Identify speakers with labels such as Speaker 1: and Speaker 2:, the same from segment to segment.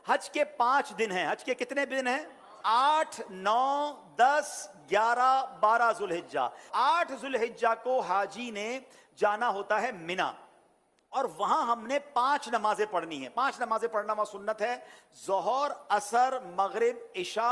Speaker 1: हज के 5 दिन हैं। हज के कितने दिन हैं? 8, 9, 10, 11, 12 जुल्हिज्जा। 8 जुल्हिज्जा को हाजी ने जाना होता है मिना, और वहां हमने 5 नमाजें पढ़नी है। 5 नमाजें पढ़ना वहां सुन्नत है, जोहर, असर, मगरिब, इशा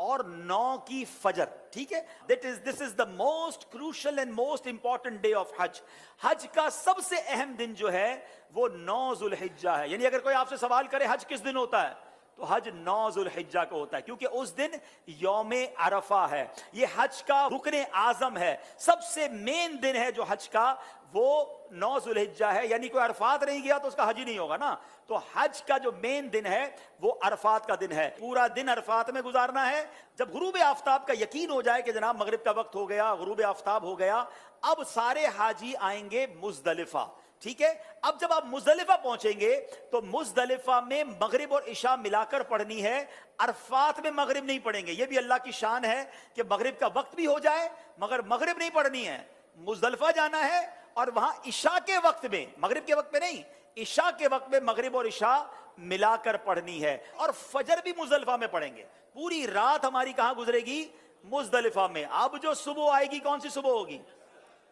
Speaker 1: और 9 की फजर। ठीक है, this is the most crucial and most important day of हज। हज का सबसे अहम दिन जो है वो 9 जुल्हिज्जा है। यानी अगर कोई आपसे सवाल करे हज किस दिन होता है, तो हज 9 जुल्हिज्जा को होता है, क्योंकि उस दिन यौमे अरफा है। ये हज का रुकने आजम है, सबसे मेन दिन है जो हज का, वो 9 जुल्हिज्जा है। यानी कोई अरफात नहीं गया तो उसका हज ही नहीं होगा ना। तो हज का जो मेन दिन है वो अरफात का दिन है। पूरा दिन अरफात में गुजारना है। जब गुरूब आफ्ताब का यकीन हो जाए कि जनाब मगरिब का वक्त हो गया, गुरूब आफ्ताब हो गया, अब सारे हाजी आएंगे मुजदलिफा। ठीक है, अब जब आप मुजदलिफा पहुंचेंगे तो मुजदलिफा में मगरिब और इशा मिलाकर पढ़नी है, अरफात में मगरिब नहीं पढ़ेंगे। यह भी अल्लाह की शान है कि मगरिब का वक्त भी हो जाए मगर मगरिब नहीं पढ़नी है। मुजदलिफा जाना है और वहां इशा के वक्त में, मगरिब के वक्त में नहीं, इशा के वक्त में मगरिब और इशा मिलाकर पढ़नी है। और फजर भी मुजदलिफा में पढ़ेंगे। पूरी रात हमारी कहां गुजरेगी? मुजदलिफा में। अब जो सुबह आएगी, कौन सी सुबह होगी?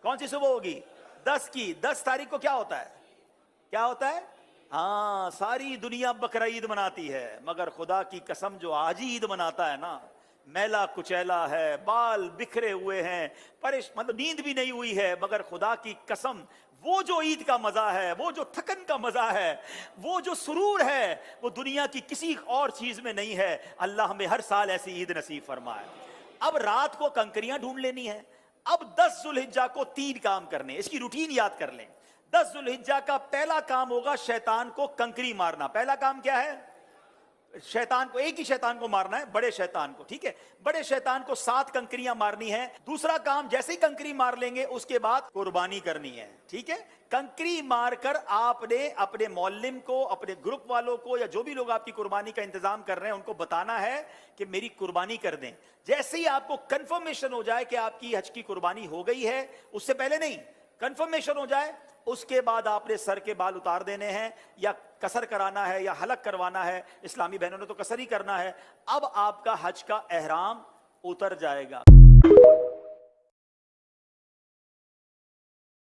Speaker 1: कौन सी सुबह होगी? 10 की। 10 तारीख को क्या होता है? क्या होता है? हाँ, सारी दुनिया बकरा ईद मनाती है, मगर खुदा की कसम जो आज ही ईद मनाता है ना, मैला कुचैला है, बाल बिखरे हुए हैं, मतलब नींद भी नहीं हुई है, मगर खुदा की कसम वो जो ईद का मजा है, वो जो थकन का मजा है, वो जो सुरूर है, वो दुनिया की किसी और चीज में नहीं है। अल्लाह हमें हर साल ऐसी ईद नसीब फरमाए। अब रात को कंकरियां ढूंढ लेनी है। अब 10 जुल्हिज्जा को 3 काम करने, इसकी रूटीन याद कर लें। 10 जुल्हिज्जा का पहला काम होगा शैतान को कंकरी मारना। पहला काम क्या है? शैतान को, एक ही शैतान को मारना है, बड़े शैतान को। ठीक है, बड़े शैतान को 7 कंकरियां मारनी है। दूसरा काम, जैसे ही कंकरी मार लेंगे उसके बाद कुर्बानी करनी है। ठीक है, कंकरी मारकर आपने अपने मौल्लिम को, अपने ग्रुप वालों को, या जो भी लोग आपकी कुर्बानी का इंतजाम कर रहे हैं उनको बताना है कि मेरी कुर्बानी कर दें। जैसे ही आपको कंफर्मेशन हो जाए कि आपकी हज की कुर्बानी हो गई है, उससे पहले नहीं, कंफर्मेशन हो जाए, उसके बाद आपने सर के बाल उतार देने हैं, या कसर कराना है या हलक करवाना है। इस्लामी बहनों ने तो कसर ही करना है। अब आपका हज का एहराम उतर जाएगा।